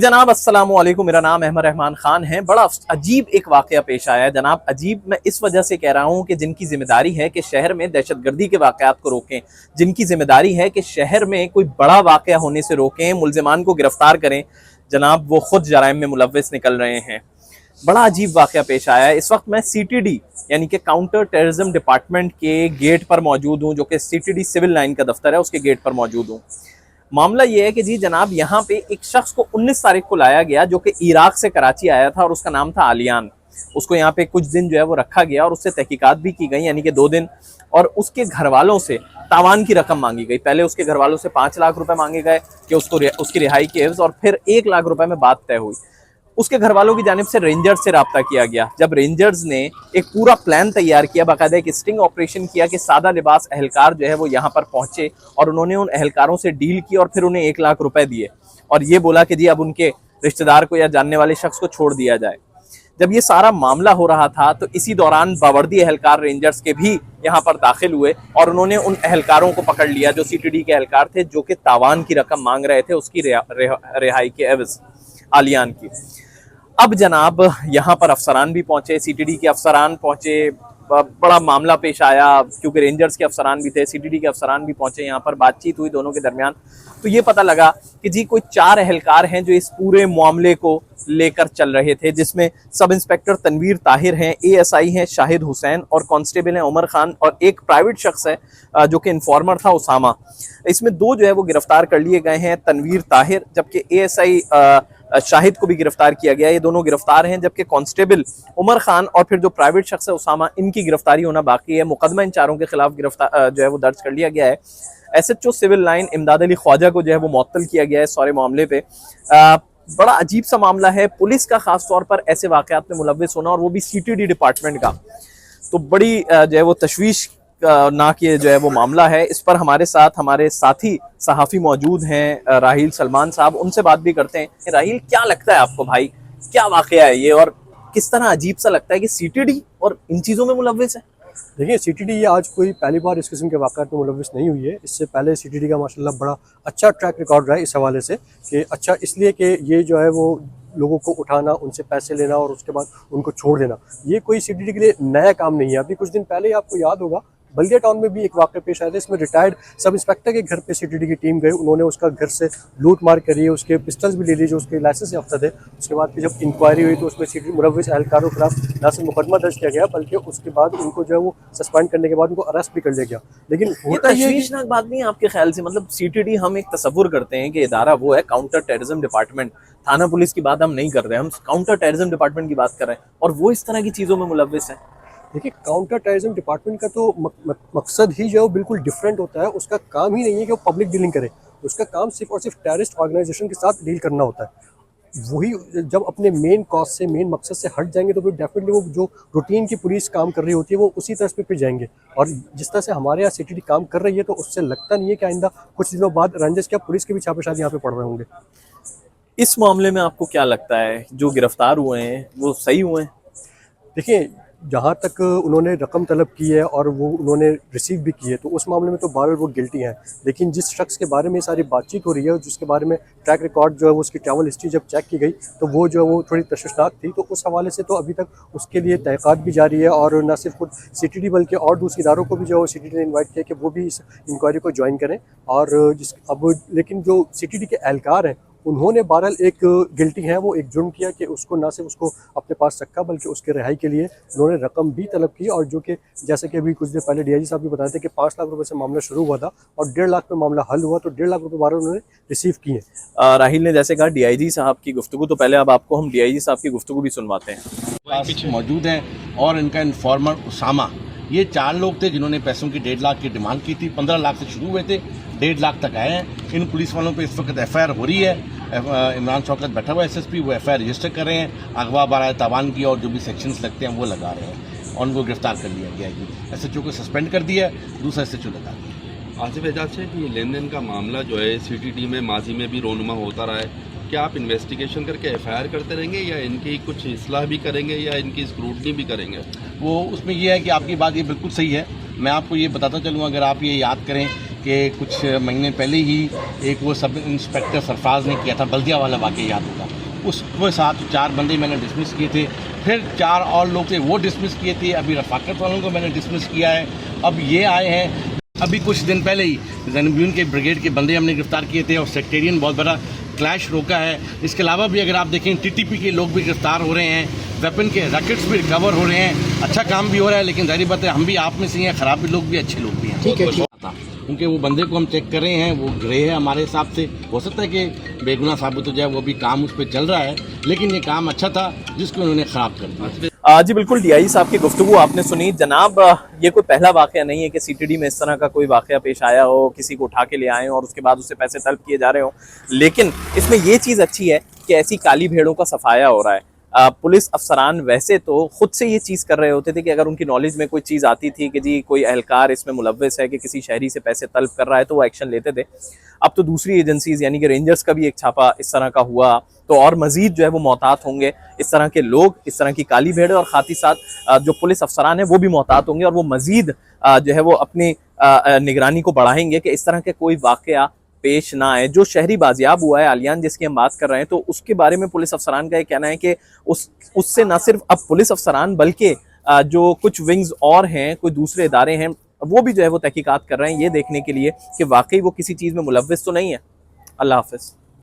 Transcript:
जनाब अस्सलाम वालेकुम, मेरा नाम अहमद रहमान खान है। बड़ा अजीब एक वाकया पेश आया है जनाब। अजीब मैं इस वजह से कह रहा हूँ कि जिनकी जिम्मेदारी है कि शहर में दहशतगर्दी के वाकयात को रोकें, जिनकी जिम्मेदारी है कि शहर में कोई बड़ा वाकया होने से रोकें, मुल्जिमान को गिरफ्तार करें, जनाब वो खुद जराइम में मुलव्विस निकल रहे हैं। बड़ा अजीब वाकया पेश आया है। इस वक्त मैं CTD यानी कि काउंटर टेररिज्म डिपार्टमेंट के गेट पर मौजूद हूँ, जो कि CTD सिविल लाइन का दफ्तर है, उसके गेट पर मौजूद हूँ। मामला ये है कि जी जनाब, यहाँ पे एक शख्स को 19 तारीख को लाया गया जो कि इराक से कराची आया था और उसका नाम था आलियान। उसको यहाँ पे कुछ दिन जो है वो रखा गया और उससे तहकीकात भी की गई, यानी कि 2 दिन। और उसके घर वालों से तावान की रकम मांगी गई। पहले उसके घर वालों से 5 लाख रुपए मांगे गए कि उसकी रिहाई के एवज, और फिर 1 लाख रुपए में बात तय हुई। उसके घर वालों की जानिब से रेंजर्स से रब्ता किया गया। जब रेंजर्स ने एक पूरा प्लान तैयार किया, बाकायदा एक स्टिंग ऑपरेशन किया कि सादा लिबास अहलकार जो है वो यहाँ पर पहुंचे, और उन्होंने उन अहलकारों से डील की और फिर उन्हें 1 लाख रुपए दिए और ये बोला कि जी अब उनके रिश्तेदार को या जानने वाले शख्स को छोड़ दिया जाए। जब ये सारा मामला हो रहा था तो इसी दौरान बावर्दी अहलकार रेंजर्स के भी यहाँ पर दाखिल हुए और उन्होंने उन अहलकारों को पकड़ लिया जो CTD के अहलकार थे, जो कि तावान की रकम मांग रहे थे उसकी रिहाई के एवज, आलियान की। अब जनाब यहाँ पर अफसरान भी पहुंचे, CTD के अफसरान पहुंचे। बड़ा मामला पेश आया क्योंकि रेंजर्स के अफसरान भी थे, CTD के अफसरान भी पहुंचे। यहाँ पर बातचीत हुई दोनों के दरमियान, तो ये पता लगा कि जी कोई 4 अहलकार हैं जो इस पूरे मामले को लेकर चल रहे थे, जिसमें सब इंस्पेक्टर तनवीर ताहिर हैं, ASI हैं शाहिद हुसैन, और कांस्टेबल हैं उमर खान, और एक प्राइवेट शख्स है जो कि इन्फॉर्मर था, उसामा। इसमें 2 जो है वो गिरफ्तार कर लिए गए हैं, तनवीर ताहिर, जबकि ASI शाहिद को भी गिरफ्तार किया गया। ये दोनों गिरफ्तार हैं, जबकि कांस्टेबल उमर खान और फिर जो प्राइवेट शख्स है उसामा, इनकी गिरफ्तारी होना बाकी है। मुकदमा इन चारों के खिलाफ गिरफ्तार जो है वो दर्ज कर लिया गया है। SHO सिविल लाइन इमदाद अली ख्वाजा को जो है वो मुअत्तल किया गया है सारे मामले पे। बड़ा अजीब सा मामला है, पुलिस का खास तौर पर ऐसे वाकयात में मुलव्विस होना, और वो भी CTD डिपार्टमेंट का, तो बड़ी जो है वो तशवीश ना कि जो है वो मामला है। इस पर हमारे साथ हमारे साथी सहाफ़ी मौजूद हैं, राहील सलमान साहब, उनसे बात भी करते हैं। राहील, क्या लगता है आपको भाई, क्या वाकया है ये, और किस तरह अजीब सा लगता है कि CTD और इन चीज़ों में मुलव्विस है? देखिए, CTD ये आज कोई पहली बार इस किस्म के वाक़यात में मुलव्विस नहीं हुई है। इससे पहले CTD का माशाल्लाह बड़ा अच्छा ट्रैक रिकॉर्ड रहा है इस हवाले से, कि अच्छा इसलिए कि ये जो है वो लोगों को उठाना, उनसे पैसे लेना और उसके बाद उनको छोड़ देना, ये कोई CTD के लिए नया काम नहीं है। अभी कुछ दिन पहले आपको याद होगा बल्दिया टाउन में भी एक वाक़या पेश आया था। इसमें रिटायर्ड सब इंस्पेक्टर के घर पे CTD की टीम गई, उन्होंने उसका घर से लूट मार करी है, उसके पिस्टल्स भी ले लिए जो उसके लाइसेंस याफ्ता थे। उसके बाद फिर जब इंक्वायरी हुई तो उसमें CTD मुलव्विस अहलकारों के खिलाफ ना सिर्फ मुकदमा दर्ज किया गया, बल्कि उसके बाद उनको जो है वो सस्पेंड करने के बाद उनको अरेस्ट भी कर लिया गया। लेकिन ये तशवीशनाक बात नहीं है आपके ख्याल से? मतलब CTD हम एक तस्वुर करते हैं कि इदारा वो है काउंटर टेररिज्म डिपार्टमेंट, थाना पुलिस की बात हम नहीं कर रहे, हम काउंटर टेररिज्म डिपार्टमेंट की बात कर रहे हैं, और वो इस तरह की चीज़ों में मुलव्विस है। देखिए, काउंटर टेररिज्म डिपार्टमेंट का तो मकसद ही जो है वो बिल्कुल डिफरेंट होता है। उसका काम ही नहीं है कि वो पब्लिक डीलिंग करे, उसका काम सिर्फ और सिर्फ टेररिस्ट ऑर्गेनाइजेशन के साथ डील करना होता है। वही जब अपने मेन कॉज से, मेन मकसद से हट जाएंगे तो फिर डेफिनेटली वो जो रूटीन की पुलिस काम कर रही होती है वो उसी तरह पे फिर जाएंगे। और जिस तरह से हमारे यहाँ CTD काम कर रही है, तो उससे लगता नहीं है कि आइंदा कुछ दिनों बाद रंजिश क्या पुलिस के भी छापे शायद यहाँ पे पड़ रहे होंगे। इस मामले में आपको क्या लगता है, जो गिरफ्तार हुए हैं वो सही हुए हैं? देखिए, जहाँ तक उन्होंने रकम तलब की है और वो उन्होंने रिसीव भी की है, तो उस मामले में तो बहरहाल वो गिल्टी हैं। लेकिन जिस शख्स के बारे में सारी बातचीत हो रही है, जिसके बारे में ट्रैक रिकॉर्ड जो है वो, उसकी ट्रैवल हिस्ट्री जब चेक की गई तो वो जो है वो थोड़ी तशवीशनाक थी। तो उस हवाले से तो अभी तक उसके लिए तहक़ीक़ात भी जारी है, और न सिर्फ खुद CTD बल्कि और दूसरे इदारों को भी जो है CTD ने इन्वाइट किया कि वो भी इस इंक्वायरी को ज्वाइन करें। और लेकिन जो CTD के एहलकार हैं उन्होंने बहरहाल एक गिल्टी हैं, वो एक जुर्म किया कि उसको ना सिर्फ उसको अपने पास रखा बल्कि उसके रिहाई के लिए उन्होंने रकम भी तलब की, और जो कि जैसे कि अभी कुछ देर पहले DIG साहब भी बताए थे कि 5 लाख रुपए से मामला शुरू हुआ था और 1.5 लाख में मामला हल हुआ, तो 1.5 लाख रुपए बहरहाल उन्होंने रिसीव किए। राहील ने जैसे कहा DIG साहब की गुफ्तगू, तो पहले अब आपको हम DIG साहब की गुफ्तगू भी सुनवाते हैं। मौजूद हैं, और इनका इन्फॉर्मर उसामा, ये 4 लोग थे जिन्होंने पैसों की 1.5 लाख की डिमांड की थी। 15 लाख से शुरू हुए थे, 1.5 लाख तक आए हैं। इन पुलिस वालों पे इस वक्त FIR हो रही है। इमरान शौकत बैठा हुआ SSP, वो FIR रजिस्टर कर रहे हैं, अगवा बराए तावान की और जो भी सेक्शंस लगते हैं वो लगा रहे हैं, और उनको गिरफ्तार कर लिया गया है। SHO को सस्पेंड कर दिया है, दूसरा SHO लगा दिया। आसिफ एजाज से कि लेन देन का मामला जो है CTD में माजी में भी रोनुमा होता रहा है, क्या आप इन्वेस्टिगेशन करके FIR करते रहेंगे, या इनकी कुछ इस्लाह भी करेंगे, या इनकी स्क्रूटनी भी करेंगे? वो उसमें यह है कि आपकी बात ये बिल्कुल सही है। मैं आपको ये बताता चलूँ, अगर आप ये याद करें कि कुछ महीने पहले ही एक वो सब इंस्पेक्टर सरफराज ने किया था, बल्दिया वाला वाकया याद होगा, उसके साथ 4 बंदे मैंने डिसमिस किए थे, फिर 4 और लोग थे वो डिसमिस किए थे। अभी रफाकत वालों को मैंने डिसमिस किया है। अब ये आए हैं, अभी कुछ दिन पहले ही ज़ैनुद्दीन के ब्रिगेड के बंदे हमने गिरफ्तार किए थे और सेक्टेरियन बहुत बड़ा क्लैश रोका है। इसके अलावा भी अगर आप देखें टीटीपी के लोग भी गिरफ्तार हो रहे हैं, वेपन के रैकेट्स भी रिकवर हो रहे हैं, अच्छा काम भी हो रहा है। लेकिन जाहिर बात है हम भी आप में से हैं, ख़राब भी लोग भी अच्छे लोग भी हैं। ठीक है, क्योंकि वो बंदे को हम चेक कर रहे हैं, वो ग्रे है हमारे हिसाब से। हो सकता है कि बेगुनाह साबित हो जाए, वो भी काम उस पर चल रहा है, लेकिन ये काम अच्छा था जिसको उन्होंने ख़राब कर दिया। जी बिल्कुल, डीआई साहब की गुफ्तगू आपने सुनी। जनाब, ये कोई पहला वाकया नहीं है कि सीटीडी में इस तरह का कोई वाकया पेश आया हो, किसी को उठा के ले आए और उसके बाद उससे पैसे तलब किए जा रहे हो। लेकिन इसमें ये चीज़ अच्छी है कि ऐसी काली भेड़ों का सफाया हो रहा है। पुलिस अफसरान वैसे तो खुद से ये चीज़ कर रहे होते थे कि अगर उनकी नॉलेज में कोई चीज़ आती थी कि जी कोई एहलकार इसमें मुलव्वस है कि किसी शहरी से पैसे तलब कर रहा है, तो वो एक्शन लेते थे। अब तो दूसरी एजेंसीज यानी कि रेंजर्स का भी एक छापा इस तरह का हुआ, तो और मजीद जो है वो मोहतात होंगे। इस तरह के लोग, इस तरह की काली भेड़, और साथ ही साथ जो पुलिस अफसरान है वो भी मोहतात होंगे और वो मजीद जो है वो अपनी निगरानी को बढ़ाएंगे कि इस तरह के कोई वाकया पेश ना आए। जो शहरी बाजियाब हुआ है आलियान जिसकी हम बात कर रहे हैं, तो उसके बारे में पुलिस अफसरान का ये कहना है कि उससे न सिर्फ अब पुलिस अफसरान बल्कि जो कुछ विंग्स और हैं, कोई दूसरे इदारे हैं, वो भी जो है वो तहकीकात कर रहे हैं ये देखने के लिए कि वाकई वो किसी चीज़ में मुलव्वस तो नहीं है। अल्लाह हाफिज़।